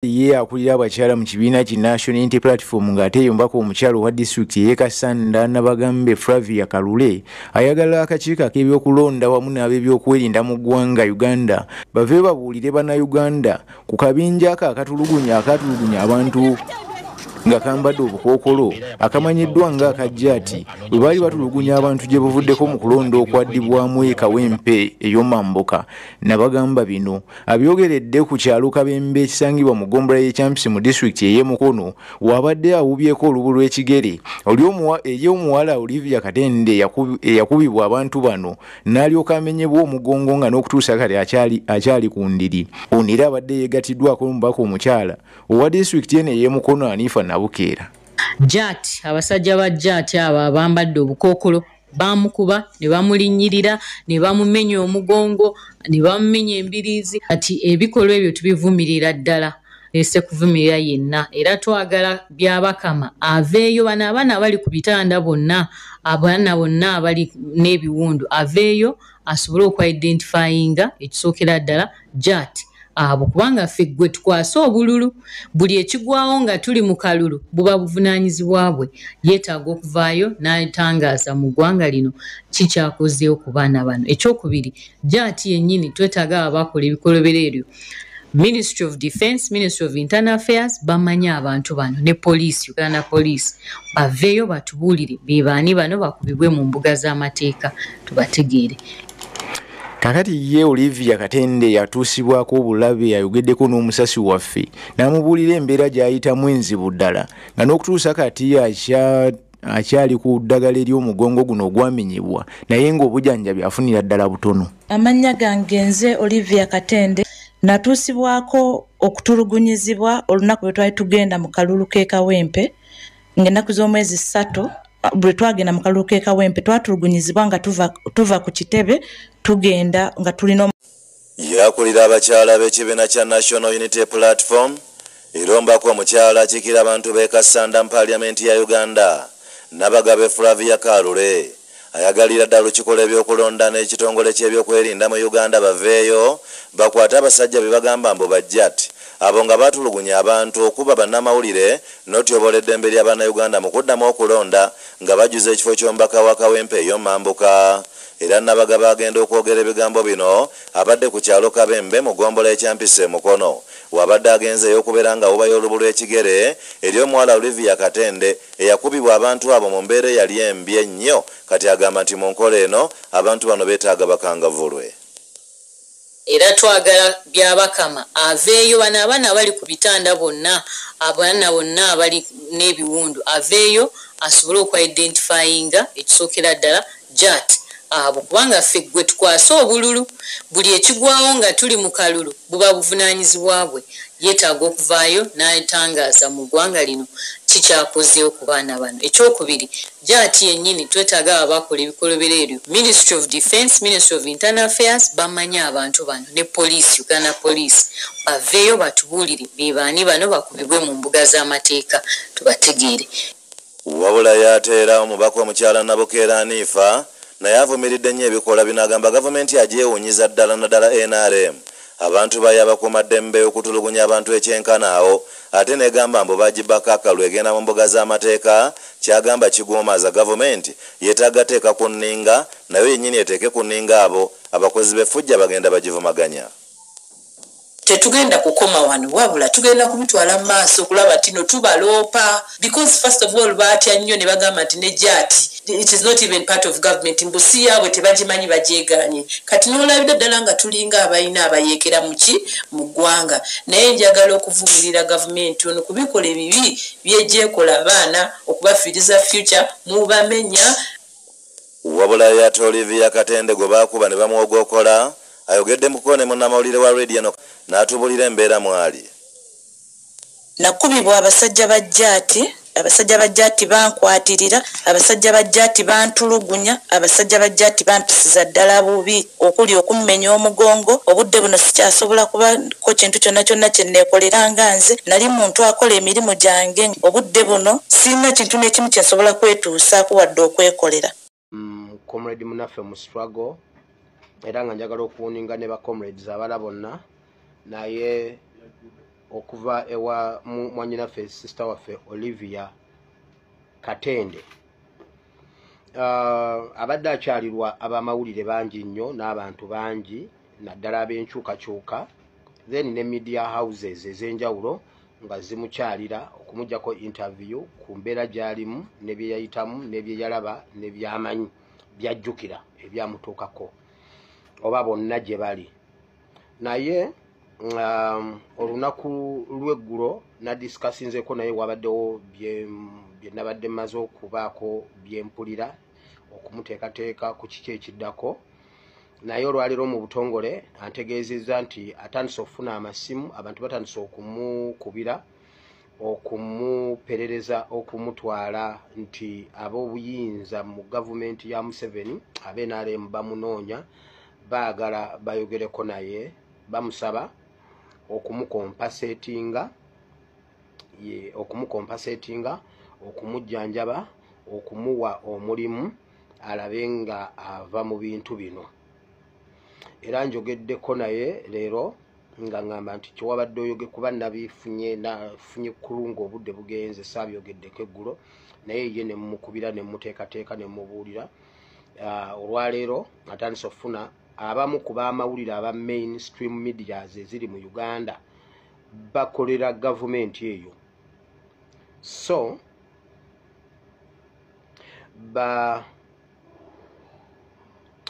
Ye akulira abakyala mu kibiina ki National Unity Platform ng'ateeyombako omukyalo wa disitulikiti y'e Kasanda Nabagambe Flavia Kalule ayagala akakiiko ak'ebyokulonda wamu n'ab'ebyokwerinda mu ggwanga Uganda bave babuulire bannayuganda ku kabinja ako akatulugunya abantu nga kambadde obukookolo akamanyiddwa nga akajjaati bwe baali batulugunya abantu gye buvuddeko mu kulonda okwaddibwamu Kawempe ey'Omamboka. Nabagamba bino abyogeredde ku kyalo Kabembe ekisangibwa mu ggombolola y'Ekyampisi mu disitulikiti ey'e Mukono wabadde awubyeko olubu lw'ekigere ery'omuwala Olivia Katende eyakubibwa abantu bano n'alyoka amenyebwa omugongo nga n'okutuusa kati akyali ku ndiri. Ono era abadde yeegatiddwako omubaka omukyala owa disitulikiti eno ey'e Mukono Anifa Nabukeera. Jati abasajja ba Jati abo abambadde obukookolo bamukuba ne bamulinnyirira ne bamumenya omugongo ne bamumenya embiriizi. Kati ebikolwa ebyo tubivumirira ddala ese kuvumirira yenna era twagala Byabakama aveeyo bano abaana abali ku bitanda bonna abaana bonna abali n'ebiwundu aveeyo asobole okwa-identifyinga ekisookera ddala Jati abo kubanga ffe gwe tukwasa obululu buli ekigwawo nga tuli mu kalulu buba buvunaanyizibwa bwe yeetaaga okuvaayo n'atangaaza mu ggwanga lino kikyakozeewo ku baana bano. Ekyokubiri Jati yennyini twetaaga abakola ebikolobero ebyo Ministry of Defence, Ministry of Internal Affairs bamanya abantu bano ne police, Uganda Police baveeyo batubuulire be baani bano bakubibwe mu mbuga z'amateeka tubategeere. Kakati ye Olivia Katende yatuusibwako obulabe ayogeddeko n'omusasi waffe n'amubuulira embeera gy'ayitamu enzibu ddala nga n'okutuusa kati akyali ku ddagala ery'omugongo guno ogwamenyebwa naye ng'obujjanjabi afunira ddala butono. Amannya gange nze Olivia Katende natuusibwako okutulugunyizibwa olunaku lwe twali tugenda mu kalulu k'e Kawempe ng'ennaku z'omwezi 3 bwe twagenda mu kalulu k'e Kawempe twatulugunyizibwa nga tuva ku kitebe tugenda nga tulina yakulira abakyala b'ekibiina kya National Unity Platform erombako omukyala akiikira abantu b'e Kasanda mu Paliamenti ya Uganda Nabagabe Flavia Kalule ayagalira ddala ekikola ebyokulonda n'ekitongole ky'ebyokwerinda mu Uganda baveeyo bakwate abasajja be bagamba mbu bajjati abo nga batulugunya abantu okuba bannamawulire n'otyobola eddembe ly'Abannayuganda mu kuddamu okulonda nga bajuza ekifo ky'omubaka wa Kawempe ey'Omamboka. Era Nabagabe agenda okwogera ebigambo bino abadde ku kyalo Kabembe mu ggombolola y'Ekyampisi Mukono wabadde agenzeeyo okubeera nga wubayo olubu lw'ekigere ery'omuwala Olivia Katende eyakubibwa abantu abo mu mbeera eyali embi ennyo kati agamba nti mu nkola eno abantu bano beetaaga bakangavulwe. Era twagala Byabakama aveeyo bano abaana abali ku bitanda bonna abaana bonna abali n'ebiwundu aveeyo asobole okwa-identifyinga ekisookera ddala Jati abo kubanga ffe gwe tukwasa obululu buli ekigwawo nga tuli mu kalulu buba buvunaanyizibwa bwe yeetaaga okuvaayo n'atangaaza mu ggwanga lino kikyakozeewo ku baana bano. Ekyokubiri Jati yennyini twetaaga abakola ebikolobero ebyo Ministry of Defence, Ministry of Internal Affairs bamanya abantu bano ne police, Uganda Police baveeyo batubuulire be baani bano bakubibwe mu mbuga z'amateeka tubategeere. Wabula yateera omubaka omukyala Nabukeera Anifa naye avumiridde nnyo ebikola bino agamba gavumenti agyewuunyiza ddala naddala NRM abantu bayaba ku maddembe okutulugunya abantu ekyenkanaawo ate negamba mbu bagibaka akalu egenda mu mbuga z'amateeka kyagamba kigwomaza gavumenti yeetaaga teeka ku nninga nayo yennyini eteeke ku nninga abo abakozi b'effujja bagenda bagivumaganya. Tetugenda kukoma wano wabula tugenda kubitwala maaso okulaba tino tubaloopa because first of all batya nnyo ne bagamba nti ne Jati it is not even part of government mbusi yaabwe tebagimanyi bajeeganye kati n'olabira ddala nga tulinga abalina abayeekera mu ggwanga naye njagala okuvumirira gavumenti ono kubikola ebibi byegyekola abaana okubafiiriza future mubamenya. Wabula yate Olivia Katende gwe baakuba ne bamwogokola ayogedde Mukone munnamawulire wa radio n'atubulira embeera mwali. Nakubibwa abasajja ba Jati bankwatirira abasajja ba Jati bantulugunya abasajja ba Jati bampisiza ddala bubi okuli okummenya omugongo obudde buno sikyasobola kubako kintu kyonna kye neekolera nga nze nali muntu akola emirimu gyange obudde buno sirina kintu n'ekimu kyensobola kwetuusaako wadde okwekolera. Comrade munaffe mu struggle era nga njagala okuwuninga ne ba comrades abala bonna naye okuva ewa mwanyinaffe sister waffe Olivia Katende. Abadde akyalirwa abamawulire bangi nnyo n'abantu bangi naddala ab'enkyukakyuka, then ne media houses ez'enjawulo nga zimukyalira okumuggyako interview ku mbeera gy'alimu ne bye yayitamu ne bye yalaba ne by'amanyi byajjukira ebyamutuukako oba bonna gye bali. Naye olunaku lw'eggulo nadisikasinzeko naye wabaddewo bye nabadde mmaze okubaako byempulira okumuteekateeka ku kiki ekiddako. Naye olwaleero mu butongole antegeezezza nti atandise okufuna amasimu, abantu batandise okumukubira, okumuperereza, okumutwala nti ab'obuyinza mu gavumenti ya Museveni ab'NRM bamunoonya, baagala bayogereko naye, bamusaba okumukompasetinga, okumujjanjaba, okumuwa omulimu alabe nga ava mu bintu bino. Era njogeddeko naye leero nga ngamba nti kyewabadde oyoge kuba nafunye kulunga obudde bugenze saabyogeddeko eggulo, naye ye ne mukubira ne muteekateeka ne mubuulira. Olwaleero atandise okufuna abamu ku baamawulire aba mainstream medias eziri mu Uganda bakolera gavumenti eyo, so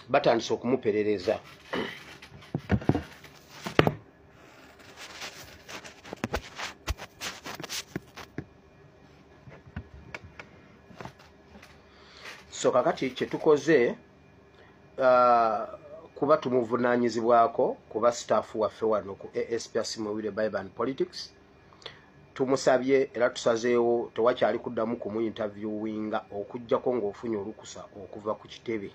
batandise okumuperereza. So kakati kye tukoze kuba tumuvunaanyizibwako kuba staff waffe wano ku ASPS Muwire Bible and Politics, tumusabye era tusazeewo tewakyali kuddamu kumuinterviewinga okujjako ng'ofunye olukusa okuva ku kitebe.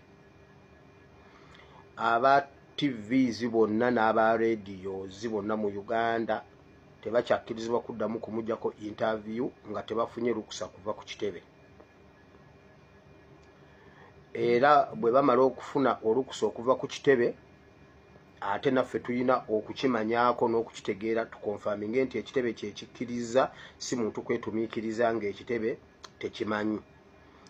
Aba TVs bonna n'aba radios bonna mu Uganda tebakyakkirizibwa kuddamu kumujjako interview nga tebafunye lukusa kuva ku kitebe. Era bwe bamala okufuna olukusa okuva ku kitebe, ate naffe tulina okukimanyaako n'okukitegeera tukonfaminge nti ekitebe kyekikkiriza, si muntu kwetumiikiriza ng'ekitebe tekimanyi.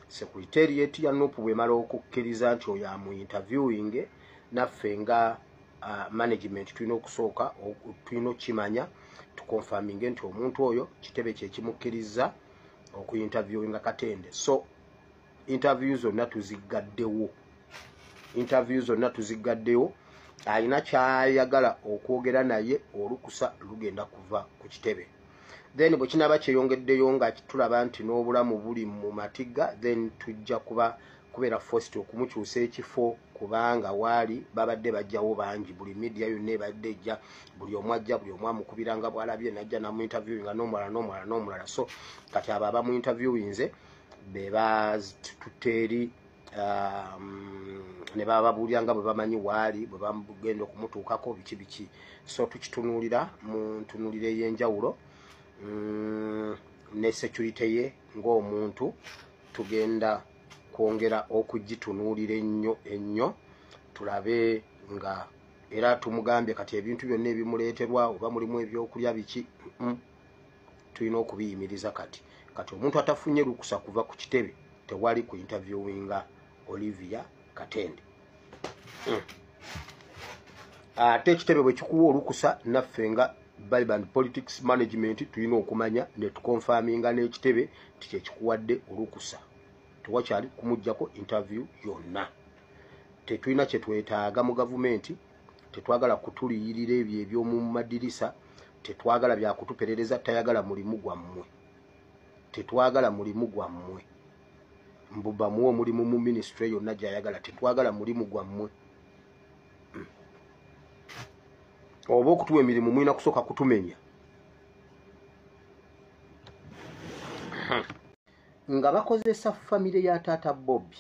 Secretariat ya NUP bw'emala okukkiriza nti oyo amu interviewing, naffe nga management tulina okusooka tulina okukimanya tukonfaminge nti omuntu oyo kitebe kyekimukkiriza okuinterviewinga Katende. So interviews zonna tuziggaddewo, alina kyayagala okwogera naye olukusa lugenda kuva ku kitebe. Then bwe kinaba kyeyongeddeyo nga tulaba nti n'obulamu buli mu matigga, then tujja kubeera forced okumukyusa ekifo, kubanga waali babadde bajjawo bangi, buli media yonna ebadde ejja, buli omu ajja, buli omu amukubiranga bw'alabye najja namu interviewinga n'omulala. So kati abo abamu interviewinze be batuteeri ne bababuuliranga bwe bamanyi waali, bwe bagenda okumutuukako biki. So tukitunuulira mu ntunulire ey'enjawulo, ne security ye ng'omuntu tugenda kwongera okugitunuulira ennyo tulabe nga era tumugambye kati ebintu byonna ebimuleeterwa oba mulimu ebyokulya biki, tulina okubiyimiriza. Kati omuntu atafunye lukusa kuva ku kitebe tewali ku interviewinga Olivia Katende. Ate ekitebe bwe kikuwa olukusa, naffe nga Bible and Politics Management tulina okumanya ne tukonfaminga n'ekitebe nti kyekikuwadde olukusa. Tewakyali kumuggyako interview yonna. Tetulina kye twetaaga mu gavumenti, tetwagala kutuliyirira ebyo eby'omu madirisa, tetwagala byakutuperereza, tayagala mulimu gwammwe. Tetwagala mulimu gwammwe. Mbuba muwo mulimu mu ministry yonna gy'ayagala, tetwagala mulimu gwammwe. Oba okutuwa emirimu mwina kusooka kutumenya. Nga bakozesa famire ya Taata Bobby.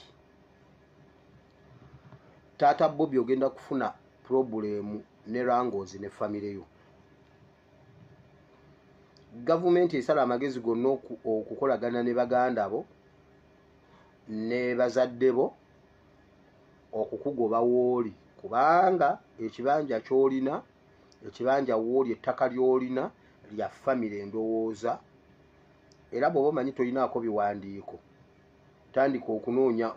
Taata Bobby ogenda kufuna problemu ne Rangozi ne famire yo. Gavumenti esala amagezi gonna okukolagana ne baganda bo ne bazadde bo okukugoba wooli, kubanga ekibanja ky'olina, ekibanja wooli, ettaka ly'olina lya famire endowooza era bw'oba omanyi tolinaako biwandiiko tandika okunoonya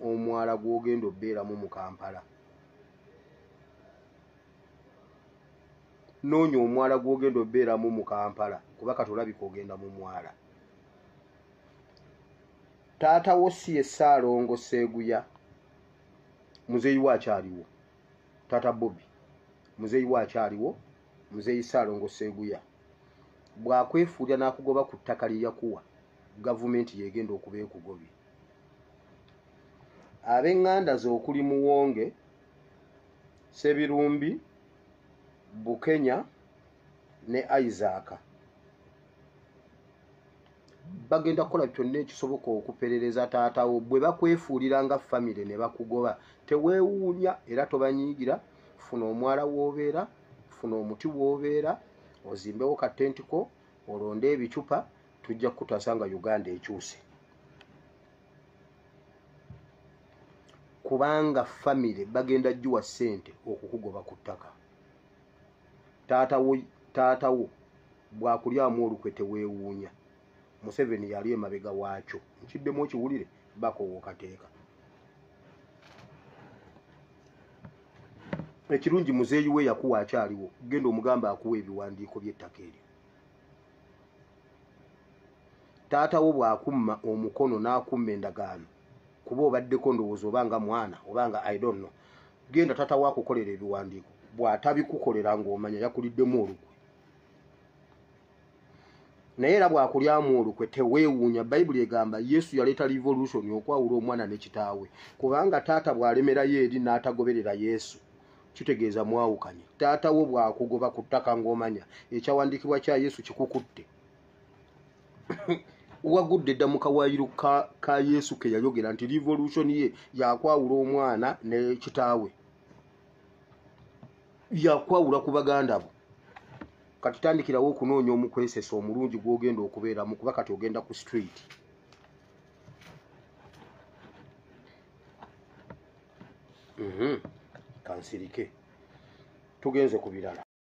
omwala gw'ogenda obbeeramu mu Kampala. Noonya omwala gw'ogenda obbeeramu mu Kampala kuba kati olabika ogenda mu mwala. Taata wo si ye Ssaalongo Sseeguya, muzeeyi we akyaliwo. Taata Bobby muzeeyi we akyaliwo, muzeeyi Ssaalongo Sseeguya. Bw'akwefuulira n'akugoba ku ttaka lye yakuwa, gavumenti yeegenda okuba ekugobye. Ab'eŋŋanda ze okuli Muwonge, Sebirumbi, Bukenya ne Isaac bagenda kukola kyonna ekisoboka okuperereza taata wo. Bwe bakwefuulira nga famire ne bakugoba, teweewuunya era tobanyiigira. Funa omwala w'obeera, funa omuti w'obeera, ozimbewo katentiko, olonde ebicupa, tujja kukutaasa nga Uganda ekyuse. Kubanga famire bagenda jjuwa ssente okukugoba ku ttaka. Taata wo bw'akulyamu olukwe teweewuunya. Museveni yali emabega waakyo. Nkiddemu okiwulire bakoowa kateeka. Ekirungi muzeeyi we yakuwa akyaliwo, genda omugamba akuwa ebiwandiiko by'ettaka eryo. Taata wo bw'akumma omukono n'akumma endagaano, kuba obaddeko ndowooza obanga mwana obanga I don't know, genda taata wo akukolera ebiwandiiko. Bw'atabikukolera ng'omanya yakuliddemu olukwe. Naye era bw'akulyamu olukwe teweewuunya. Bayibuli egamba Yesu yaleeta revolution okwawula omwana ne kitaawe. Kubanga taata bw'alemerayo eri n'atagoberera Yesu, kitegeeza mwawukanye. Taata wo bw'akugoba ku ttaka ng'omanya ekyawandiikibwa kya Yesu kikukutte. Wagudde dda mu kawaayiro ka Yesu ke yayogera nti revolution ye yakwawula omwana ne kitaawe. Yakwawula ku baganda bo. Kati tandikirawo okunoonya omukwesesa omulungi gw'ogenda okubeeramu kuba kati ogenda ku street. Kansirike tugenze ku birala.